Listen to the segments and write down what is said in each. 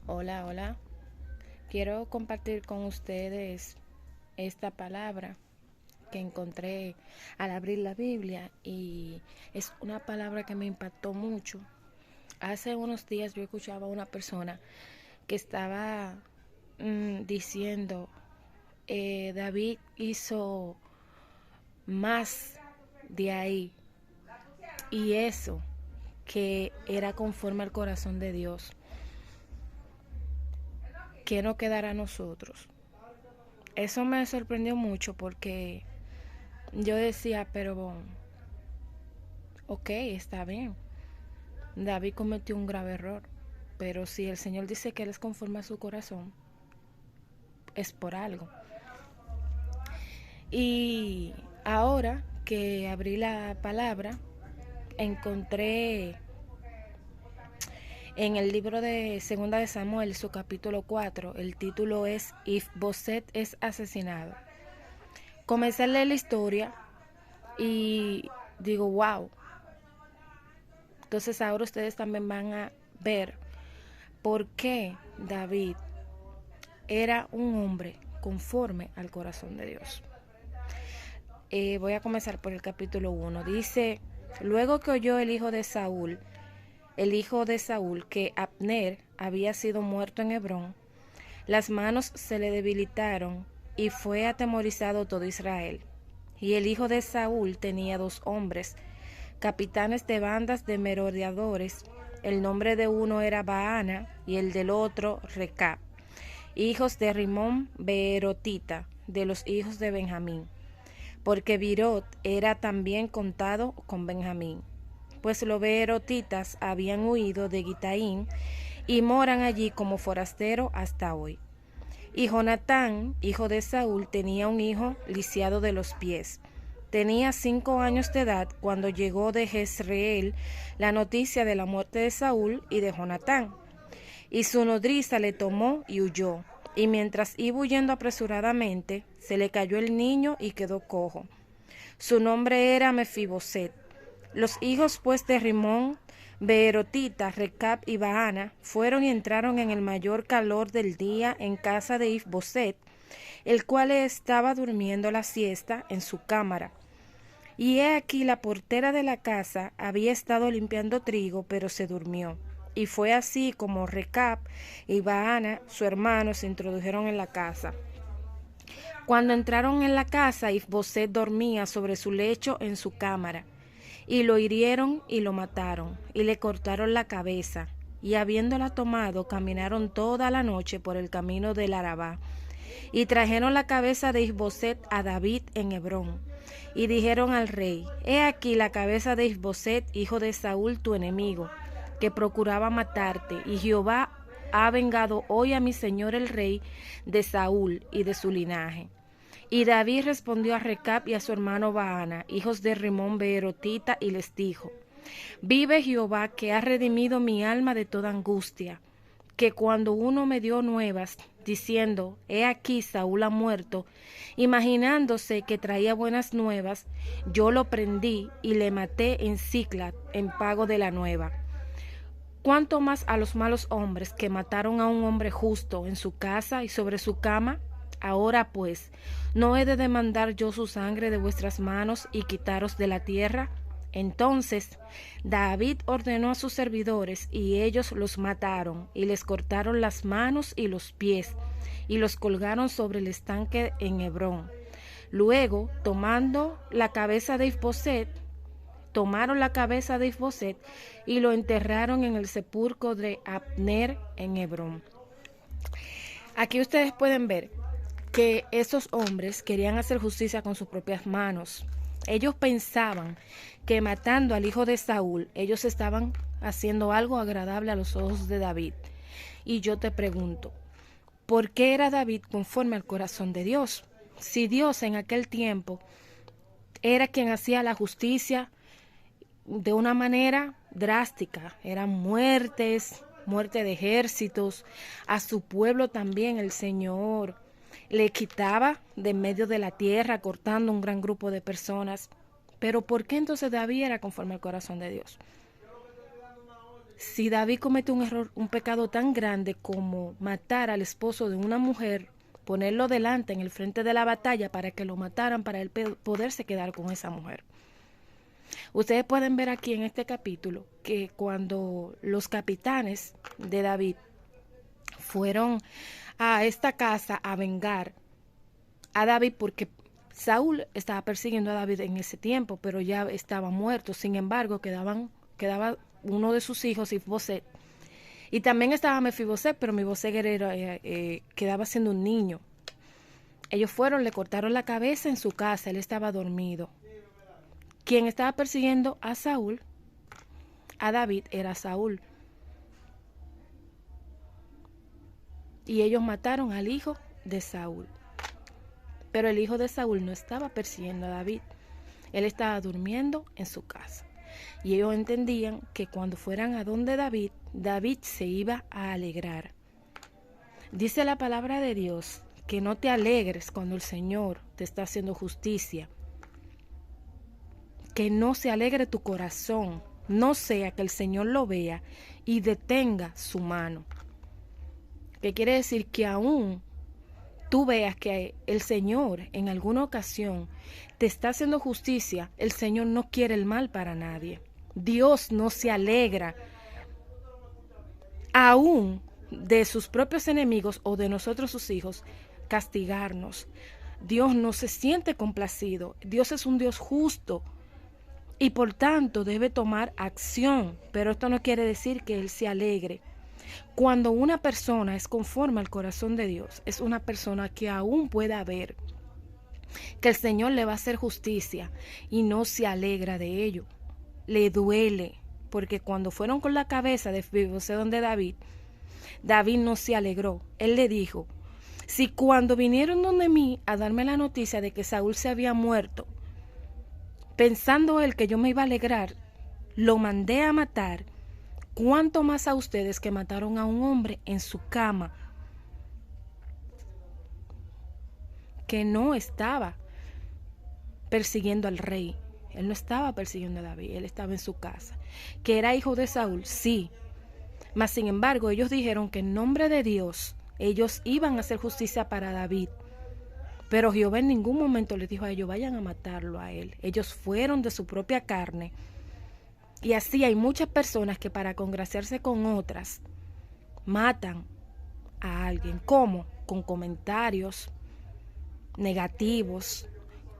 Hola, hola. Quiero compartir con ustedes esta palabra que encontré al abrir la Biblia y es una palabra que me impactó mucho. Hace unos días yo escuchaba a una persona que estaba diciendo, David hizo más de ahí y eso que era conforme al corazón de Dios, que no quedará a nosotros. Eso me sorprendió mucho porque yo decía, pero ok, está bien. David cometió un grave error, pero si el Señor dice que Él es conforme a su corazón, es por algo. Y ahora que abrí la palabra, encontré en el libro de Segunda de Samuel, su capítulo 4, el título es Ifboset es asesinado. Comencé a leer la historia y digo, wow. Entonces ahora ustedes también van a ver por qué David era un hombre conforme al corazón de Dios. Voy a comenzar por el capítulo 1. Dice, luego que oyó el hijo de Saúl, que Abner había sido muerto en Hebrón, las manos se le debilitaron y fue atemorizado todo Israel. Y el hijo de Saúl tenía 2 hombres, capitanes de bandas de merodeadores. El nombre de uno era Baana y el del otro Recab, hijos de Rimón Beerotita, de los hijos de Benjamín, porque Birot era también contado con Benjamín, pues los beerotitas habían huido de Gitaín y moran allí como forastero hasta hoy. Y Jonatán, hijo de Saúl, tenía un hijo lisiado de los pies. Tenía 5 años de edad cuando llegó de Jezreel la noticia de la muerte de Saúl y de Jonatán. Y su nodriza le tomó y huyó. Y mientras iba huyendo apresuradamente, se le cayó el niño y quedó cojo. Su nombre era Mefiboset. Los hijos pues de Rimón, Beerotita, Recab y Baana fueron y entraron en el mayor calor del día en casa de Ifboset, el cual estaba durmiendo la siesta en su cámara. Y he aquí la portera de la casa había estado limpiando trigo, pero se durmió. Y fue así como Recab y Baana, su hermano, se introdujeron en la casa. Cuando entraron en la casa, Ifboset dormía sobre su lecho en su cámara. Y lo hirieron y lo mataron, y le cortaron la cabeza. Y habiéndola tomado, caminaron toda la noche por el camino del Arabá. Y trajeron la cabeza de Isboset a David en Hebrón. Y dijeron al rey, he aquí la cabeza de Isboset, hijo de Saúl, tu enemigo, que procuraba matarte, y Jehová ha vengado hoy a mi señor el rey de Saúl y de su linaje. Y David respondió a Recab y a su hermano Baana, hijos de Rimón Beerotita, y les dijo, vive Jehová, que ha redimido mi alma de toda angustia, que cuando uno me dio nuevas, diciendo, he aquí Saúl ha muerto, imaginándose que traía buenas nuevas, yo lo prendí y le maté en Siclag, en pago de la nueva. ¿Cuánto más a los malos hombres que mataron a un hombre justo en su casa y sobre su cama? Ahora pues, ¿no he de demandar yo su sangre de vuestras manos y quitaros de la tierra? Entonces David ordenó a sus servidores, y ellos los mataron, y les cortaron las manos y los pies, y los colgaron sobre el estanque en Hebrón. Luego, tomaron la cabeza de Isboset y lo enterraron en el sepulcro de Abner en Hebrón. Aquí ustedes pueden ver que esos hombres querían hacer justicia con sus propias manos. Ellos pensaban que matando al hijo de Saúl, ellos estaban haciendo algo agradable a los ojos de David. Y yo te pregunto, ¿por qué era David conforme al corazón de Dios? Si Dios en aquel tiempo era quien hacía la justicia de una manera drástica, eran muerte de ejércitos, a su pueblo también el Señor le quitaba de en medio de la tierra, cortando un gran grupo de personas. Pero ¿por qué entonces David era conforme al corazón de Dios? si David comete un error, un pecado tan grande como matar al esposo de una mujer, ponerlo delante en el frente de la batalla para que lo mataran, para él poderse quedar con esa mujer. Ustedes pueden ver aquí en este capítulo que cuando los capitanes de David fueron a esta casa a vengar a David, porque Saúl estaba persiguiendo a David en ese tiempo, pero ya estaba muerto. Sin embargo, quedaba uno de sus hijos, Isboset. Y también estaba Mefiboset, pero Mefiboset quedaba siendo un niño. Ellos fueron, le cortaron la cabeza en su casa, él estaba dormido. Quien estaba persiguiendo a Saúl, a David, era Saúl. Y ellos mataron al hijo de Saúl. Pero el hijo de Saúl no estaba persiguiendo a David. Él estaba durmiendo en su casa. Y ellos entendían que cuando fueran a donde David, David se iba a alegrar. Dice la palabra de Dios que no te alegres cuando el Señor te está haciendo justicia. Que no se alegre tu corazón, no sea que el Señor lo vea y detenga su mano. Que quiere decir que aún tú veas que el Señor en alguna ocasión te está haciendo justicia, el Señor no quiere el mal para nadie. Dios no se alegra aún de sus propios enemigos o de nosotros sus hijos castigarnos. Dios no se siente complacido. Dios es un Dios justo y por tanto debe tomar acción, pero esto no quiere decir que Él se alegre. Cuando una persona es conforme al corazón de Dios, es una persona que aún pueda ver que el Señor le va a hacer justicia y no se alegra de ello. Le duele, porque cuando fueron con la cabeza de Mefiboset donde David, David no se alegró. Él le dijo, si cuando vinieron donde mí a darme la noticia de que Saúl se había muerto, pensando él que yo me iba a alegrar, lo mandé a matar, ¿cuánto más a ustedes que mataron a un hombre en su cama que no estaba persiguiendo al rey? Él no estaba persiguiendo a David, él estaba en su casa. Que era hijo de Saúl, sí. Mas sin embargo, ellos dijeron que en nombre de Dios, ellos iban a hacer justicia para David. Pero Jehová en ningún momento les dijo a ellos, vayan a matarlo a él. Ellos fueron de su propia carne. Y así hay muchas personas que para congraciarse con otras, matan a alguien. ¿Cómo? Con comentarios negativos,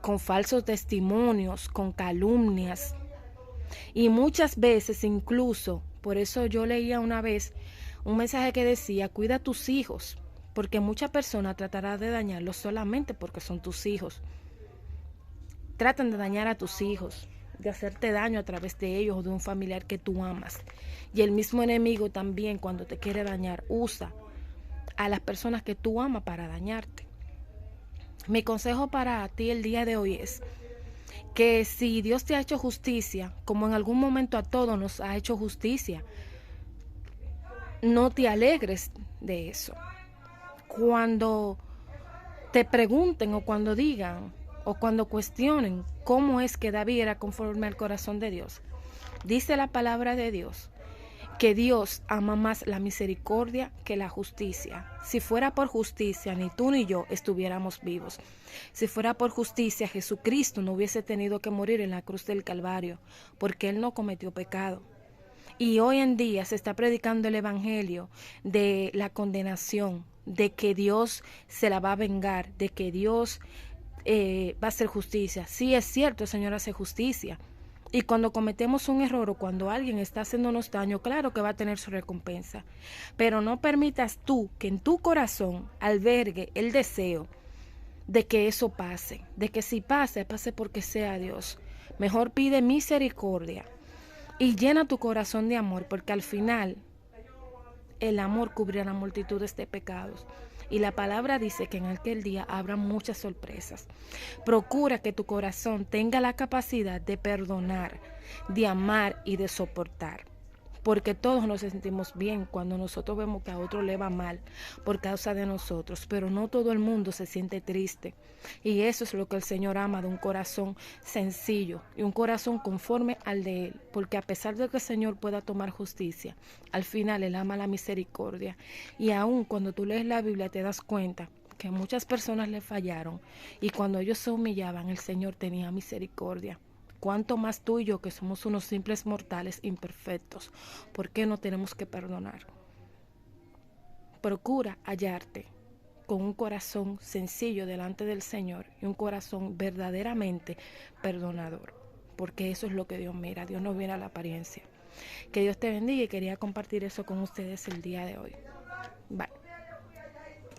con falsos testimonios, con calumnias. Y muchas veces incluso, por eso yo leía una vez un mensaje que decía, cuida a tus hijos, porque muchas personas tratarán de dañarlos solamente porque son tus hijos. Tratan de dañar a tus hijos, de hacerte daño a través de ellos o de un familiar que tú amas. Y el mismo enemigo también, cuando te quiere dañar, usa a las personas que tú amas para dañarte. Mi consejo para ti el día de hoy es que si Dios te ha hecho justicia, como en algún momento a todos nos ha hecho justicia, no te alegres de eso. Cuando te pregunten o cuando digan o cuando cuestionen cómo es que David era conforme al corazón de Dios, dice la palabra de Dios que Dios ama más la misericordia que la justicia. Si fuera por justicia, ni tú ni yo estuviéramos vivos. Si fuera por justicia, Jesucristo no hubiese tenido que morir en la cruz del Calvario, porque Él no cometió pecado. Y hoy en día se está predicando el evangelio de la condenación, de que Dios se la va a vengar, de que Dios va a hacer justicia. Sí, es cierto, el Señor hace justicia. Y cuando cometemos un error o cuando alguien está haciéndonos daño, claro que va a tener su recompensa. Pero no permitas tú que en tu corazón albergue el deseo de que eso pase. De que si pase, pase porque sea Dios. Mejor pide misericordia y llena tu corazón de amor, porque al final el amor cubrirá multitudes de pecados. Y la palabra dice que en aquel día habrá muchas sorpresas. Procura que tu corazón tenga la capacidad de perdonar, de amar y de soportar. porque todos nos sentimos bien cuando nosotros vemos que a otro le va mal por causa de nosotros, pero no todo el mundo se siente triste. Y eso es lo que el Señor ama de un corazón sencillo y un corazón conforme al de Él, porque a pesar de que el Señor pueda tomar justicia, al final Él ama la misericordia. Y aun cuando tú lees la Biblia te das cuenta que muchas personas le fallaron y cuando ellos se humillaban el Señor tenía misericordia. Cuánto más tú y yo, que somos unos simples mortales imperfectos, ¿por qué no tenemos que perdonar? Procura hallarte con un corazón sencillo delante del Señor y un corazón verdaderamente perdonador, porque eso es lo que Dios mira. Dios no mira la apariencia. Que Dios te bendiga y quería compartir eso con ustedes el día de hoy. Bye.